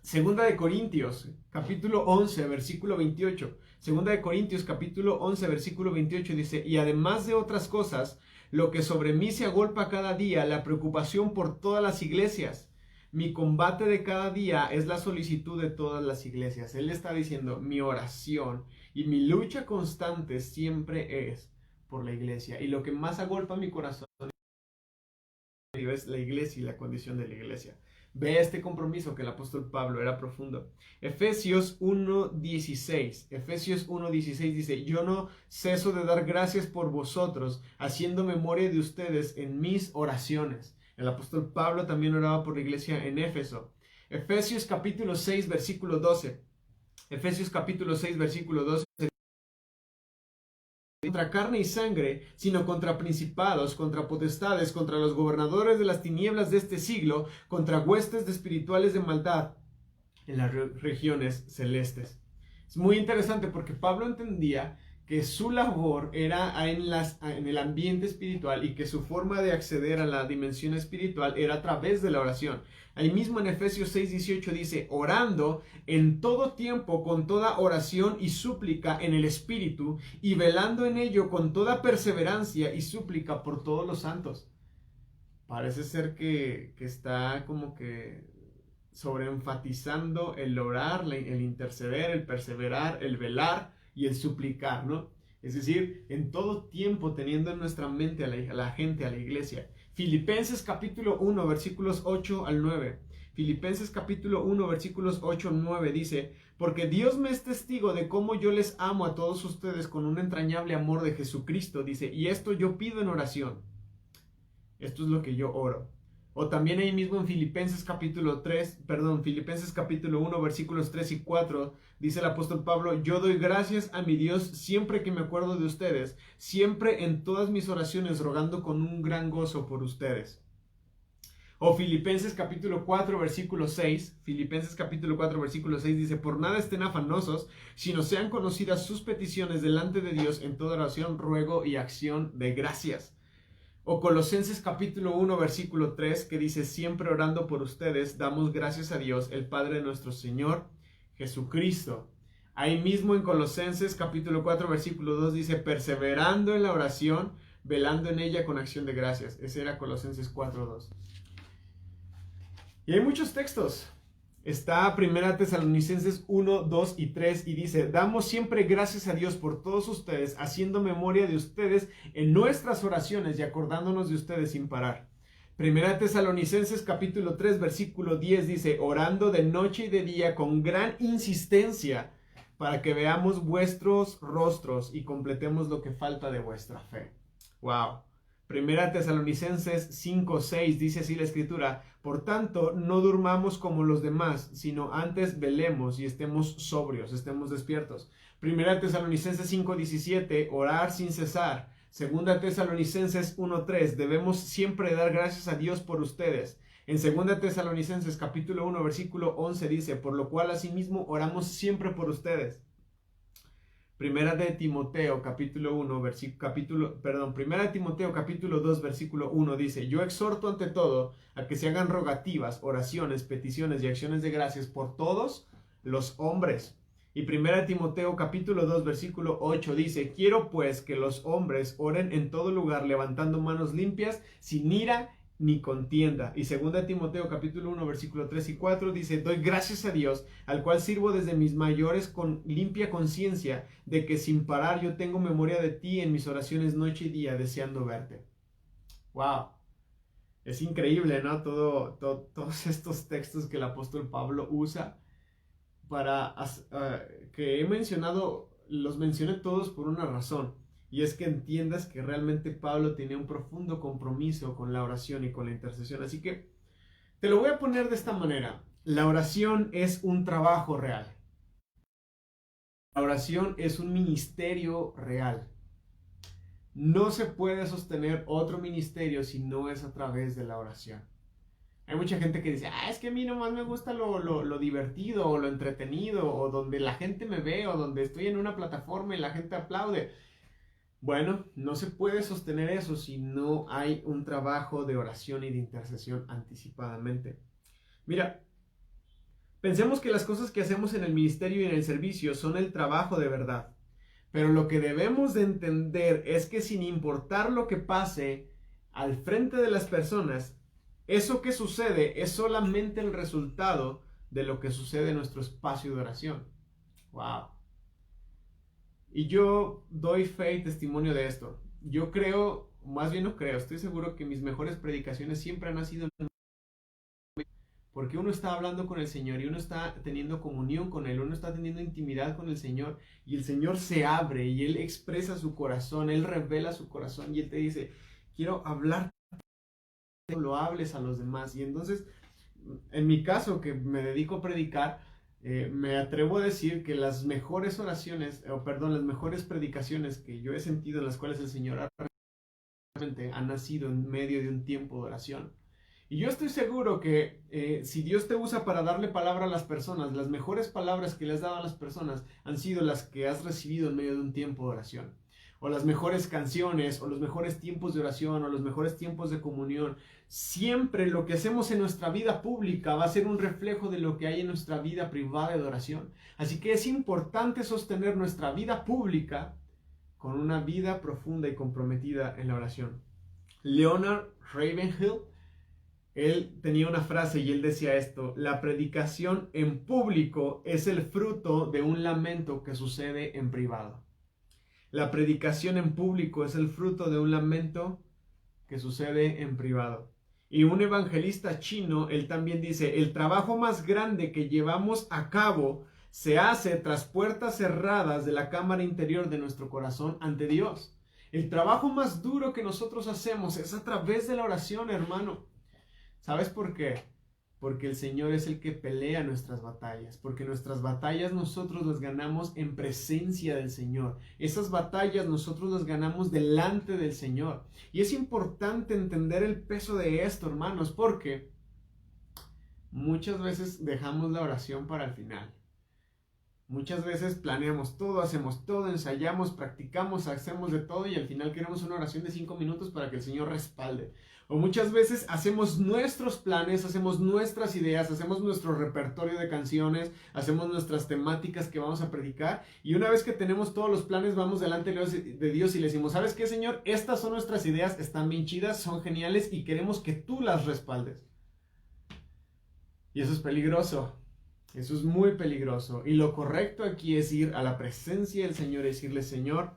Segunda de Corintios capítulo 11 versículo 28. Segunda de Corintios capítulo 11 versículo 28 dice, y además de otras cosas, lo que sobre mí se agolpa cada día, la preocupación por todas las iglesias. Mi combate de cada día es la solicitud de todas las iglesias. Él está diciendo, mi oración y mi lucha constante siempre es por la iglesia. Y lo que más agolpa mi corazón es la iglesia y la condición de la iglesia. Ve este compromiso que el apóstol Pablo era profundo. Efesios 1:16. Efesios 1:16 dice, yo no ceso de dar gracias por vosotros, haciendo memoria de ustedes en mis oraciones. El apóstol Pablo también oraba por la iglesia en Éfeso. Efesios capítulo 6, versículo 12. Efesios capítulo 6, versículo 12. Contra carne y sangre, sino contra principados, contra potestades, contra los gobernadores de las tinieblas de este siglo, contra huestes de espirituales de maldad en las regiones celestes. Es muy interesante porque Pablo entendía que su labor era en el ambiente espiritual y que su forma de acceder a la dimensión espiritual era a través de la oración. Ahí mismo en Efesios 6:18 dice, orando en todo tiempo con toda oración y súplica en el Espíritu y velando en ello con toda perseverancia y súplica por todos los santos. Parece ser que está como que sobreenfatizando el orar, el interceder, el perseverar, el velar y el suplicar, ¿no? Es decir, en todo tiempo teniendo en nuestra mente a la gente, a la iglesia. Filipenses capítulo 1, versículos 8 al 9. Filipenses capítulo 1 versículos 8-9 dice: porque Dios me es testigo de cómo yo les amo a todos ustedes con un entrañable amor de Jesucristo, dice, y esto yo pido en oración. Esto es lo que yo oro. O también ahí mismo en Filipenses capítulo 1 versículos 3 y 4 dice el apóstol Pablo: yo doy gracias a mi Dios siempre que me acuerdo de ustedes, siempre en todas mis oraciones rogando con un gran gozo por ustedes. O Filipenses capítulo 4 versículo 6, Filipenses capítulo 4 versículo 6 dice: por nada estén afanosos, sino sean conocidas sus peticiones delante de Dios en toda oración, ruego y acción de gracias. O Colosenses capítulo 1 versículo 3 que dice: siempre orando por ustedes, damos gracias a Dios, el Padre de nuestro Señor Jesucristo. Ahí mismo en Colosenses capítulo 4 versículo 2 dice: perseverando en la oración, velando en ella con acción de gracias. Ese era Colosenses 4:2. Y hay muchos textos. Está 1 Tesalonicenses 1, 2 y 3 y dice: damos siempre gracias a Dios por todos ustedes, haciendo memoria de ustedes en nuestras oraciones y acordándonos de ustedes sin parar. 1 Tesalonicenses capítulo 3 versículo 10 dice: orando de noche y de día con gran insistencia para que veamos vuestros rostros y completemos lo que falta de vuestra fe. Wow. 1 Tesalonicenses 5:6 dice así la escritura: por tanto, no durmamos como los demás, sino antes velemos y estemos sobrios, estemos despiertos. 1 Tesalonicenses 5:17, orar sin cesar. 2 Tesalonicenses 1:3, debemos siempre dar gracias a Dios por ustedes. En 2 Tesalonicenses capítulo 1 versículo 11 dice: por lo cual asimismo oramos siempre por ustedes. Primera de Timoteo capítulo 2 versículo 1 dice: yo exhorto ante todo a que se hagan rogativas, oraciones, peticiones y acciones de gracias por todos los hombres. Y Primera de Timoteo capítulo 2 versículo 8 dice: quiero pues que los hombres oren en todo lugar, levantando manos limpias, sin ira ni contienda. Y 2 Timoteo capítulo 1 versículo 3 y 4 dice: doy gracias a Dios, al cual sirvo desde mis mayores con limpia conciencia, de que sin parar yo tengo memoria de ti en mis oraciones noche y día, deseando verte. Wow, es increíble, ¿no? Todos estos textos que el apóstol Pablo usa para que he mencionado, los mencioné todos por una razón. Y es que entiendas que realmente Pablo tenía un profundo compromiso con la oración y con la intercesión. Así que te lo voy a poner de esta manera. La oración es un trabajo real. La oración es un ministerio real. No se puede sostener otro ministerio si no es a través de la oración. Hay mucha gente que dice: es que a mí nomás me gusta lo divertido o lo entretenido, o donde la gente me ve, o donde estoy en una plataforma y la gente aplaude. Bueno, no se puede sostener eso si no hay un trabajo de oración y de intercesión anticipadamente. Mira, pensemos que las cosas que hacemos en el ministerio y en el servicio son el trabajo de verdad. Pero lo que debemos de entender es que sin importar lo que pase al frente de las personas, eso que sucede es solamente el resultado de lo que sucede en nuestro espacio de oración. ¡Wow! Y yo doy fe y testimonio de esto. Yo creo, más bien no creo, estoy seguro que mis mejores predicaciones siempre han sido porque uno está hablando con el Señor y uno está teniendo comunión con Él, uno está teniendo intimidad con el Señor y el Señor se abre y Él expresa su corazón, Él revela su corazón y Él te dice: quiero hablar, lo hables a los demás. Y entonces, en mi caso, que me dedico a predicar, me atrevo a decir que las mejores oraciones, las mejores predicaciones que yo he sentido, en las cuales el Señor ha nacido en medio de un tiempo de oración. Y yo estoy seguro que si Dios te usa para darle palabra a las personas, las mejores palabras que le has dado a las personas han sido las que has recibido en medio de un tiempo de oración. O las mejores canciones, o los mejores tiempos de oración, o los mejores tiempos de comunión. Siempre lo que hacemos en nuestra vida pública va a ser un reflejo de lo que hay en nuestra vida privada de oración. Así que es importante sostener nuestra vida pública con una vida profunda y comprometida en la oración. Leonard Ravenhill, él tenía una frase y él decía esto: la predicación en público es el fruto de un lamento que sucede en privado. La predicación en público es el fruto de un lamento que sucede en privado. Y un evangelista chino, él también dice, el trabajo más grande que llevamos a cabo se hace tras puertas cerradas de la cámara interior de nuestro corazón ante Dios. El trabajo más duro que nosotros hacemos es a través de la oración, hermano. ¿Sabes por qué? Porque el Señor es el que pelea nuestras batallas, porque nuestras batallas nosotros las ganamos en presencia del Señor. Esas batallas nosotros las ganamos delante del Señor. Y es importante entender el peso de esto, hermanos, porque muchas veces dejamos la oración para el final. Muchas veces planeamos todo, hacemos todo, ensayamos, practicamos, hacemos de todo y al final queremos una oración de 5 minutos para que el Señor respalde. O muchas veces hacemos nuestros planes, hacemos nuestras ideas, hacemos nuestro repertorio de canciones, hacemos nuestras temáticas que vamos a predicar y una vez que tenemos todos los planes vamos delante de Dios y le decimos, ¿sabes qué, Señor? Estas son nuestras ideas, están bien chidas, son geniales y queremos que tú las respaldes. Y eso es peligroso. Eso es muy peligroso. Y lo correcto aquí es ir a la presencia del Señor y decirle, Señor,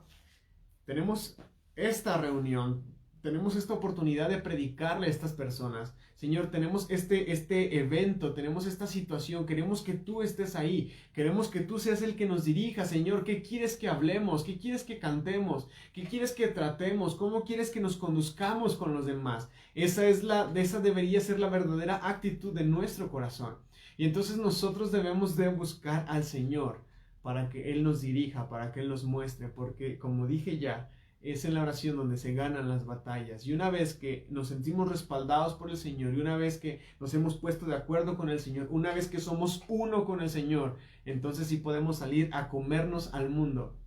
tenemos esta reunión, tenemos esta oportunidad de predicarle a estas personas. Señor, tenemos este evento, tenemos esta situación, queremos que tú estés ahí, queremos que tú seas el que nos dirija, Señor. ¿Qué quieres que hablemos? ¿Qué quieres que cantemos? ¿Qué quieres que tratemos? ¿Cómo quieres que nos conduzcamos con los demás? Esa debería ser la verdadera actitud de nuestro corazón. Y entonces nosotros debemos de buscar al Señor para que Él nos dirija, para que Él nos muestre, porque como dije ya, es en la oración donde se ganan las batallas. Y una vez que nos sentimos respaldados por el Señor, y una vez que nos hemos puesto de acuerdo con el Señor, una vez que somos uno con el Señor, entonces sí podemos salir a comernos al mundo,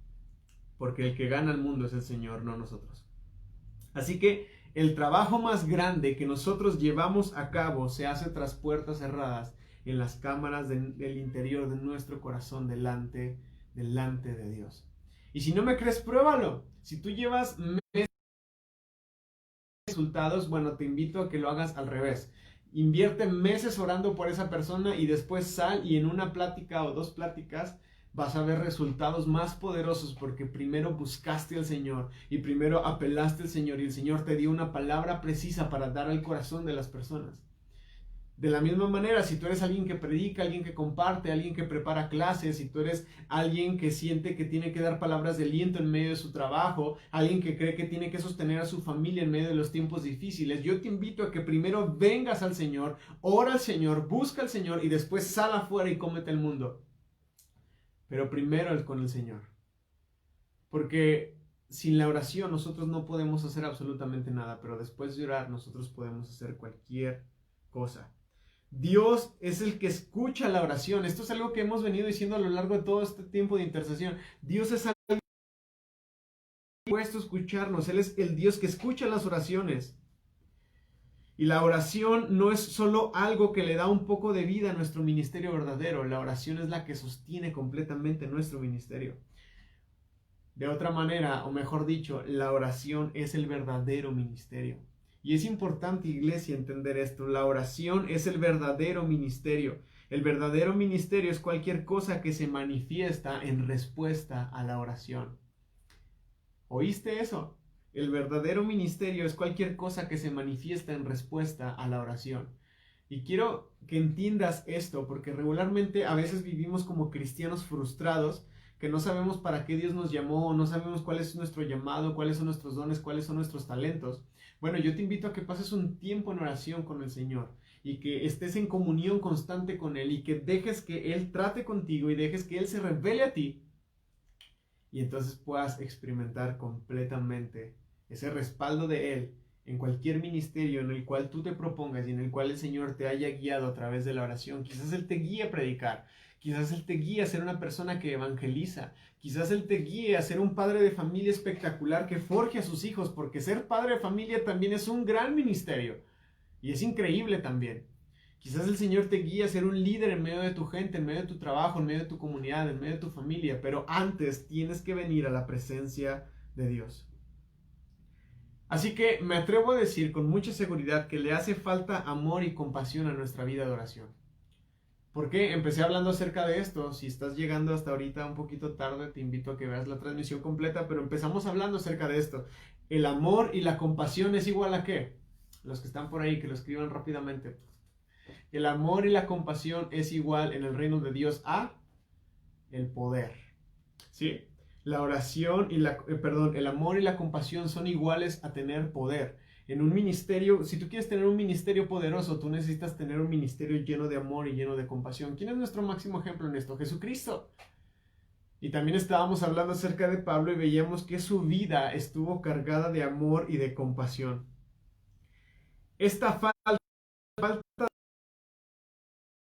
porque el que gana el mundo es el Señor, no nosotros. Así que el trabajo más grande que nosotros llevamos a cabo se hace tras puertas cerradas, en las cámaras del interior de nuestro corazón delante de Dios. Y si no me crees, pruébalo. Si tú llevas meses resultados, bueno, te invito a que lo hagas al revés. Invierte meses orando por esa persona y después sal y en una plática o 2 pláticas vas a ver resultados más poderosos porque primero buscaste al Señor y primero apelaste al Señor y el Señor te dio una palabra precisa para dar al corazón de las personas. De la misma manera, si tú eres alguien que predica, alguien que comparte, alguien que prepara clases, si tú eres alguien que siente que tiene que dar palabras de aliento en medio de su trabajo, alguien que cree que tiene que sostener a su familia en medio de los tiempos difíciles, yo te invito a que primero vengas al Señor, ora al Señor, busca al Señor y después sal afuera y cómete el mundo. Pero primero con el Señor. Porque sin la oración nosotros no podemos hacer absolutamente nada, pero después de orar nosotros podemos hacer cualquier cosa. Dios es el que escucha la oración. Esto es algo que hemos venido diciendo a lo largo de todo este tiempo de intercesión. Dios es alguien dispuesto a escucharnos. Él es el Dios que escucha las oraciones. Y la oración no es solo algo que le da un poco de vida a nuestro ministerio verdadero. La oración es la que sostiene completamente nuestro ministerio. De otra manera, o mejor dicho, la oración es el verdadero ministerio. Y es importante, iglesia, entender esto. La oración es el verdadero ministerio. El verdadero ministerio es cualquier cosa que se manifiesta en respuesta a la oración. ¿Oíste eso? El verdadero ministerio es cualquier cosa que se manifiesta en respuesta a la oración. Y quiero que entiendas esto, porque regularmente a veces vivimos como cristianos frustrados, que no sabemos para qué Dios nos llamó, no sabemos cuál es nuestro llamado, cuáles son nuestros dones, cuáles son nuestros talentos. Bueno, yo te invito a que pases un tiempo en oración con el Señor y que estés en comunión constante con Él y que dejes que Él trate contigo y dejes que Él se revele a ti y entonces puedas experimentar completamente ese respaldo de Él en cualquier ministerio en el cual tú te propongas y en el cual el Señor te haya guiado a través de la oración. Quizás Él te guíe a predicar, quizás Él te guíe a ser una persona que evangeliza, quizás Él te guíe a ser un padre de familia espectacular que forje a sus hijos, porque ser padre de familia también es un gran ministerio y es increíble también. Quizás el Señor te guíe a ser un líder en medio de tu gente, en medio de tu trabajo, en medio de tu comunidad, en medio de tu familia, pero antes tienes que venir a la presencia de Dios. Así que me atrevo a decir con mucha seguridad que le hace falta amor y compasión a nuestra vida de oración. ¿Por qué? Empecé hablando acerca de esto. Si estás llegando hasta ahorita un poquito tarde, te invito a que veas la transmisión completa, pero empezamos hablando acerca de esto. El amor y la compasión es igual a ¿qué? Los que están por ahí, que lo escriban rápidamente. El amor y la compasión es igual en el reino de Dios a el poder. ¿Sí? La oración y el amor y la compasión son iguales a tener poder. En un ministerio, si tú quieres tener un ministerio poderoso, tú necesitas tener un ministerio lleno de amor y lleno de compasión. ¿Quién es nuestro máximo ejemplo en esto? Jesucristo. Y también estábamos hablando acerca de Pablo y veíamos que su vida estuvo cargada de amor y de compasión. Esta falta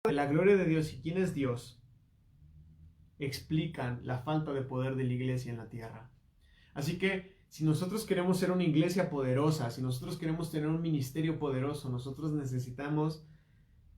de la gloria de Dios y quién es Dios explican la falta de poder de la iglesia en la tierra. Así que si nosotros queremos ser una iglesia poderosa, si nosotros queremos tener un ministerio poderoso, nosotros necesitamos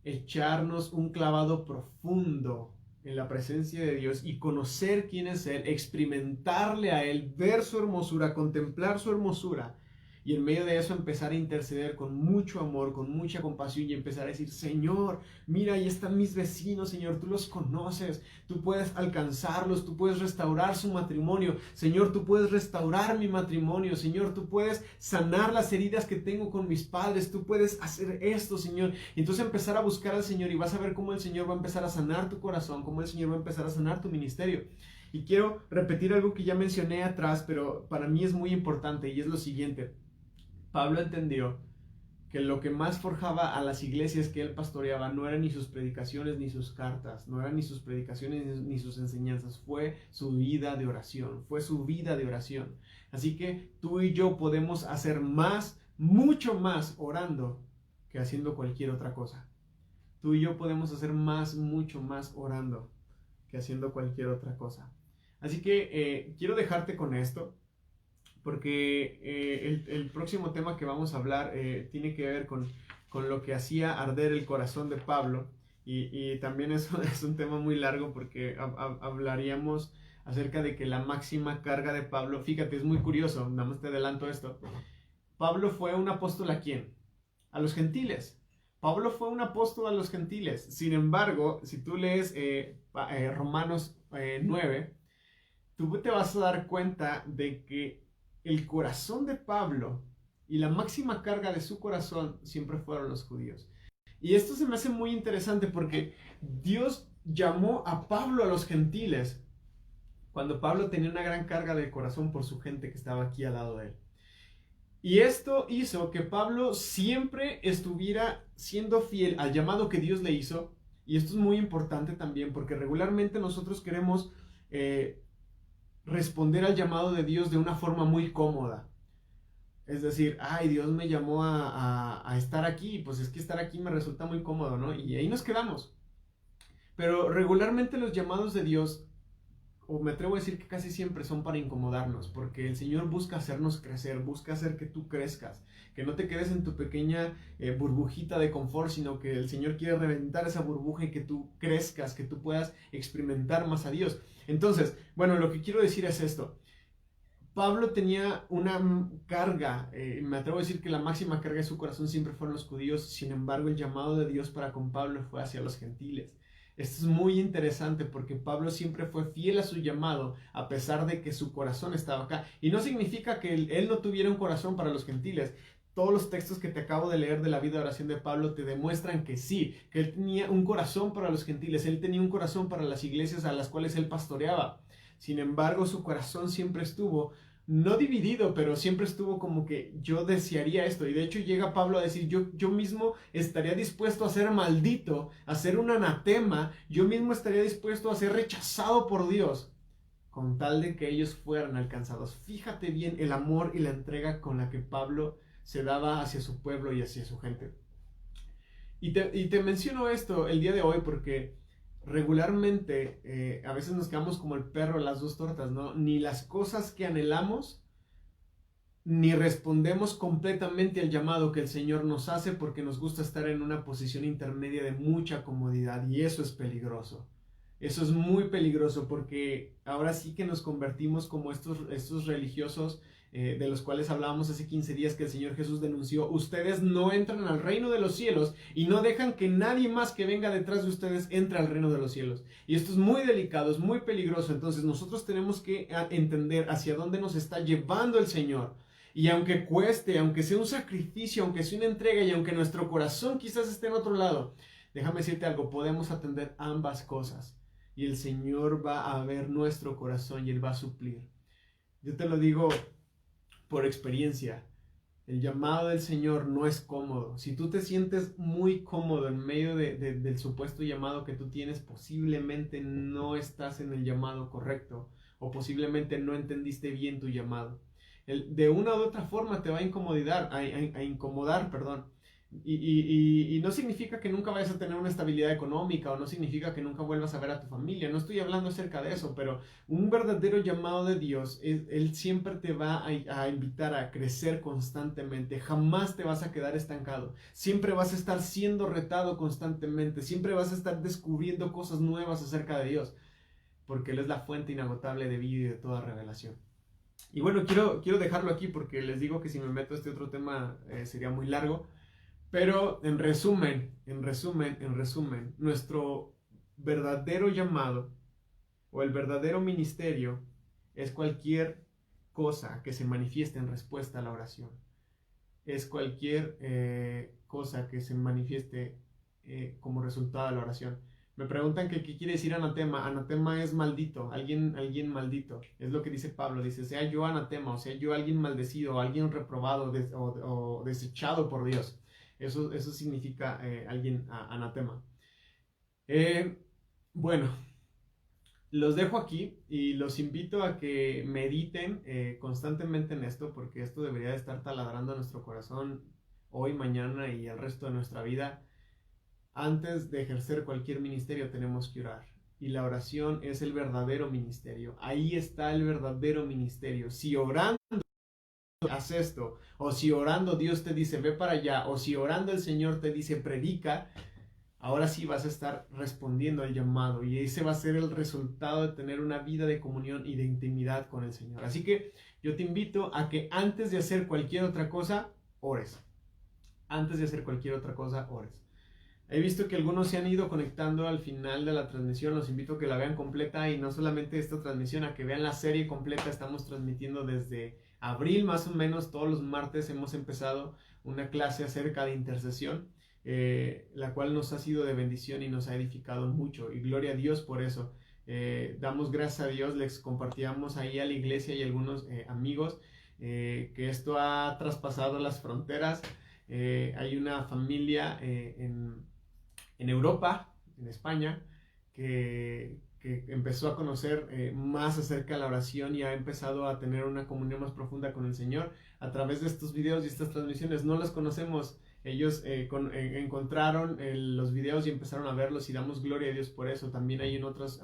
echarnos un clavado profundo en la presencia de Dios y conocer quién es Él, experimentarle a Él, ver su hermosura, contemplar su hermosura. Y en medio de eso empezar a interceder con mucho amor, con mucha compasión y empezar a decir, Señor, mira, ahí están mis vecinos, Señor, tú los conoces, tú puedes alcanzarlos, tú puedes restaurar su matrimonio, Señor, tú puedes restaurar mi matrimonio, Señor, tú puedes sanar las heridas que tengo con mis padres, tú puedes hacer esto, Señor. Y entonces empezar a buscar al Señor y vas a ver cómo el Señor va a empezar a sanar tu corazón, cómo el Señor va a empezar a sanar tu ministerio. Y quiero repetir algo que ya mencioné atrás, pero para mí es muy importante y es lo siguiente. Pablo entendió que lo que más forjaba a las iglesias que él pastoreaba no eran ni sus predicaciones ni sus cartas, no eran ni sus predicaciones ni sus enseñanzas, fue su vida de oración, fue su vida de oración. Así que tú y yo podemos hacer más, mucho más orando que haciendo cualquier otra cosa. Tú y yo podemos hacer más, mucho más orando que haciendo cualquier otra cosa. Así que quiero dejarte con esto. Porque el próximo tema que vamos a hablar tiene que ver con lo que hacía arder el corazón de Pablo y también es un tema muy largo porque hablaríamos acerca de que la máxima carga de Pablo, fíjate, es muy curioso, nada más te adelanto esto, Pablo fue un apóstol ¿a quién? A los gentiles. Pablo fue un apóstol a los gentiles. Sin embargo, si tú lees Romanos 9, tú te vas a dar cuenta de que el corazón de Pablo y la máxima carga de su corazón siempre fueron los judíos. Y esto se me hace muy interesante porque Dios llamó a Pablo a los gentiles cuando Pablo tenía una gran carga de corazón por su gente que estaba aquí al lado de él. Y esto hizo que Pablo siempre estuviera siendo fiel al llamado que Dios le hizo. Y esto es muy importante también porque regularmente nosotros queremos responder al llamado de Dios de una forma muy cómoda. Es decir, ay, Dios me llamó a estar aquí, pues es que estar aquí me resulta muy cómodo, ¿no? Y ahí nos quedamos. Pero regularmente los llamados de Dios, o me atrevo a decir que casi siempre son para incomodarnos, porque el Señor busca hacernos crecer, busca hacer que tú crezcas, que no te quedes en tu pequeña burbujita de confort, sino que el Señor quiere reventar esa burbuja y que tú crezcas, que tú puedas experimentar más a Dios. Entonces, bueno, lo que quiero decir es esto. Pablo tenía una carga, me atrevo a decir que la máxima carga de su corazón siempre fueron los judíos, sin embargo el llamado de Dios para con Pablo fue hacia los gentiles. Esto es muy interesante porque Pablo siempre fue fiel a su llamado a pesar de que su corazón estaba acá. Y no significa que él no tuviera un corazón para los gentiles. Todos los textos que te acabo de leer de la vida de oración de Pablo te demuestran que sí, que él tenía un corazón para los gentiles, él tenía un corazón para las iglesias a las cuales él pastoreaba. Sin embargo, su corazón siempre estuvo, no dividido, pero siempre estuvo como que yo desearía esto. Y de hecho llega Pablo a decir, yo mismo estaría dispuesto a ser maldito, a ser un anatema, yo mismo estaría dispuesto a ser rechazado por Dios, con tal de que ellos fueran alcanzados. Fíjate bien el amor y la entrega con la que Pablo se daba hacia su pueblo y hacia su gente. Y te menciono esto el día de hoy porque regularmente a veces nos quedamos como el perro de las dos tortas, ¿no? Ni las cosas que anhelamos, ni respondemos completamente al llamado que el Señor nos hace porque nos gusta estar en una posición intermedia de mucha comodidad y eso es peligroso. Eso es muy peligroso porque ahora sí que nos convertimos como estos religiosos de los cuales hablábamos hace 15 días que el Señor Jesús denunció. Ustedes no entran al reino de los cielos y no dejan que nadie más que venga detrás de ustedes entre al reino de los cielos. Y esto es muy delicado, es muy peligroso. Entonces nosotros tenemos que entender hacia dónde nos está llevando el Señor. Y aunque cueste, aunque sea un sacrificio, aunque sea una entrega y aunque nuestro corazón quizás esté en otro lado, déjame decirte algo, podemos atender ambas cosas. Y el Señor va a ver nuestro corazón y Él va a suplir. Yo te lo digo por experiencia. El llamado del Señor no es cómodo. Si tú te sientes muy cómodo en medio del supuesto llamado que tú tienes, posiblemente no estás en el llamado correcto o posiblemente no entendiste bien tu llamado. De una u otra forma te va a incomodar, perdón. Y no significa que nunca vayas a tener una estabilidad económica o no significa que nunca vuelvas a ver a tu familia. No estoy hablando acerca de eso, pero un verdadero llamado de Dios, Él siempre te va a invitar a crecer constantemente. Jamás te vas a quedar estancado. Siempre vas a estar siendo retado constantemente. Siempre vas a estar descubriendo cosas nuevas acerca de Dios, porque Él es la fuente inagotable de vida y de toda revelación. Y bueno, quiero dejarlo aquí porque les digo que si me meto a este otro tema sería muy largo. Pero en resumen, nuestro verdadero llamado o el verdadero ministerio es cualquier cosa que se manifieste en respuesta a la oración. Es cualquier cosa que se manifieste como resultado de la oración. Me preguntan que qué quiere decir anatema. Anatema es maldito, alguien maldito. Es lo que dice Pablo. Dice, sea yo anatema, o sea yo alguien maldecido, alguien reprobado o desechado por Dios. Eso significa alguien anatema. Bueno, los dejo aquí y los invito a que mediten constantemente en esto, porque esto debería de estar taladrando nuestro corazón hoy, mañana y el resto de nuestra vida. Antes de ejercer cualquier ministerio tenemos que orar. Y la oración es el verdadero ministerio. Ahí está el verdadero ministerio. Si orando haz esto, o si orando Dios te dice ve para allá, o si orando el Señor te dice predica, ahora sí vas a estar respondiendo al llamado y ese va a ser el resultado de tener una vida de comunión y de intimidad con el Señor. Así que yo te invito a que antes de hacer cualquier otra cosa, ores. Antes de hacer cualquier otra cosa, ores. He visto que algunos se han ido conectando al final de la transmisión. Los invito a que la vean completa y no solamente esta transmisión, a que vean la serie completa. Estamos transmitiendo desde abril más o menos. Todos los martes hemos empezado una clase acerca de intercesión, la cual nos ha sido de bendición y nos ha edificado mucho. Y gloria a Dios por eso. Damos gracias a Dios. Les compartíamos ahí a la iglesia y a algunos amigos que esto ha traspasado las fronteras. Hay una familia en Europa, en España, que empezó a conocer más acerca de la oración y ha empezado a tener una comunión más profunda con el Señor a través de estos videos y estas transmisiones. No los conocemos, ellos encontraron los videos y empezaron a verlos y damos gloria a Dios por eso. También hay en otras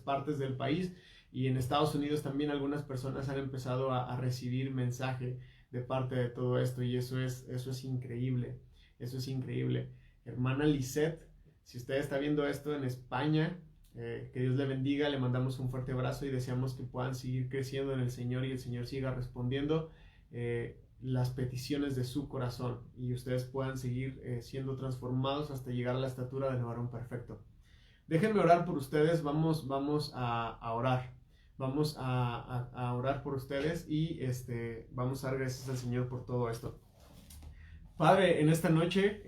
partes del país y en Estados Unidos también algunas personas han empezado a recibir mensaje de parte de todo esto y eso es increíble, eso es increíble. Hermana Lisette, si usted está viendo esto en España, que Dios le bendiga, le mandamos un fuerte abrazo y deseamos que puedan seguir creciendo en el Señor y el Señor siga respondiendo las peticiones de su corazón y ustedes puedan seguir siendo transformados hasta llegar a la estatura del varón perfecto. Déjenme orar por ustedes, vamos a orar. Vamos a orar por ustedes y vamos a dar gracias al Señor por todo esto. Padre, en esta noche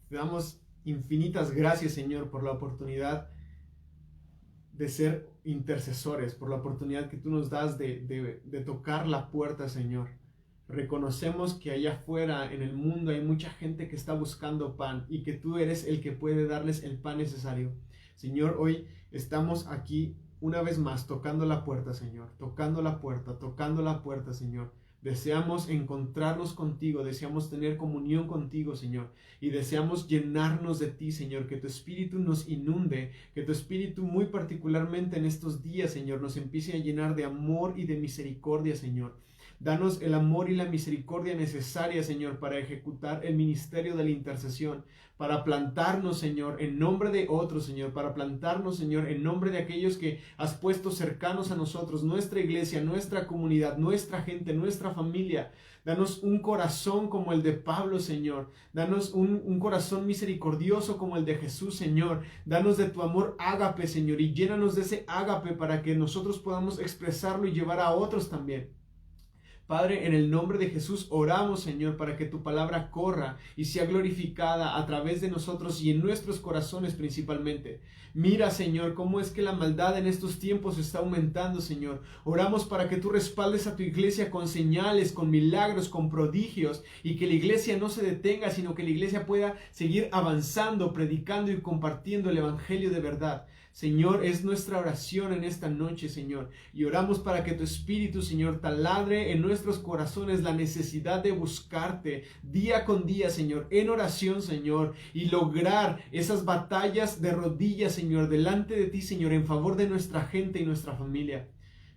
te damos infinitas gracias, Señor, por la oportunidad de ser intercesores, por la oportunidad que tú nos das de tocar la puerta, Señor. Reconocemos que allá afuera en el mundo hay mucha gente que está buscando pan y que tú eres el que puede darles el pan necesario. Señor, hoy estamos aquí una vez más tocando la puerta, Señor, tocando la puerta, Señor. Deseamos encontrarnos contigo, deseamos tener comunión contigo, Señor, y deseamos llenarnos de ti, Señor, que tu Espíritu nos inunde, que tu Espíritu muy particularmente en estos días, Señor, nos empiece a llenar de amor y de misericordia, Señor. Danos el amor y la misericordia necesaria, Señor, para ejecutar el ministerio de la intercesión, para plantarnos, Señor, en nombre de otros, Señor, para plantarnos, Señor, en nombre de aquellos que has puesto cercanos a nosotros, nuestra iglesia, nuestra comunidad, nuestra gente, nuestra familia. Danos un corazón como el de Pablo, Señor. Danos un corazón misericordioso como el de Jesús, Señor. Danos de tu amor ágape, Señor, y llénanos de ese ágape para que nosotros podamos expresarlo y llevar a otros también. Padre, en el nombre de Jesús oramos, Señor, para que tu palabra corra y sea glorificada a través de nosotros y en nuestros corazones principalmente. Mira, Señor, cómo es que la maldad en estos tiempos está aumentando, Señor. Oramos para que tú respaldes a tu iglesia con señales, con milagros, con prodigios, y que la iglesia no se detenga, sino que la iglesia pueda seguir avanzando, predicando y compartiendo el evangelio de verdad. Señor, es nuestra oración en esta noche, Señor, y oramos para que tu Espíritu, Señor, taladre en nuestros corazones la necesidad de buscarte día con día, Señor, en oración, Señor, y lograr esas batallas de rodillas, Señor, delante de ti, Señor, en favor de nuestra gente y nuestra familia.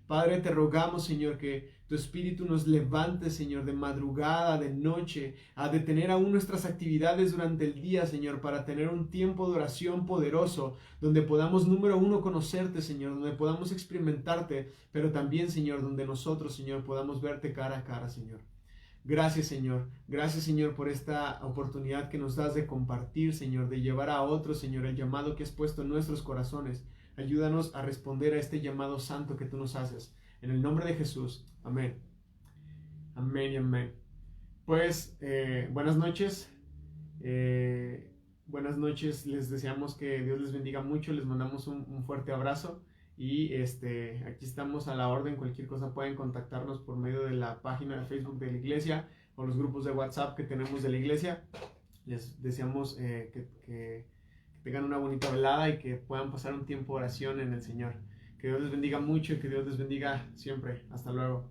Padre, te rogamos, Señor, que tu Espíritu nos levante, Señor, de madrugada, de noche, a detener aún nuestras actividades durante el día, Señor, para tener un tiempo de oración poderoso, donde podamos, número uno, conocerte, Señor, donde podamos experimentarte, pero también, Señor, donde nosotros, Señor, podamos verte cara a cara, Señor. Gracias, Señor. Gracias, Señor, por esta oportunidad que nos das de compartir, Señor, de llevar a otros, Señor, el llamado que has puesto en nuestros corazones. Ayúdanos a responder a este llamado santo que tú nos haces. En el nombre de Jesús. Amén. Amén y amén. Pues, buenas noches. Buenas noches. Les deseamos que Dios les bendiga mucho. Les mandamos un fuerte abrazo. Y aquí estamos a la orden. Cualquier cosa pueden contactarnos por medio de la página de Facebook de la iglesia o los grupos de WhatsApp que tenemos de la iglesia. Les deseamos que tengan una bonita velada y que puedan pasar un tiempo de oración en el Señor. Que Dios les bendiga mucho y que Dios les bendiga siempre. Hasta luego.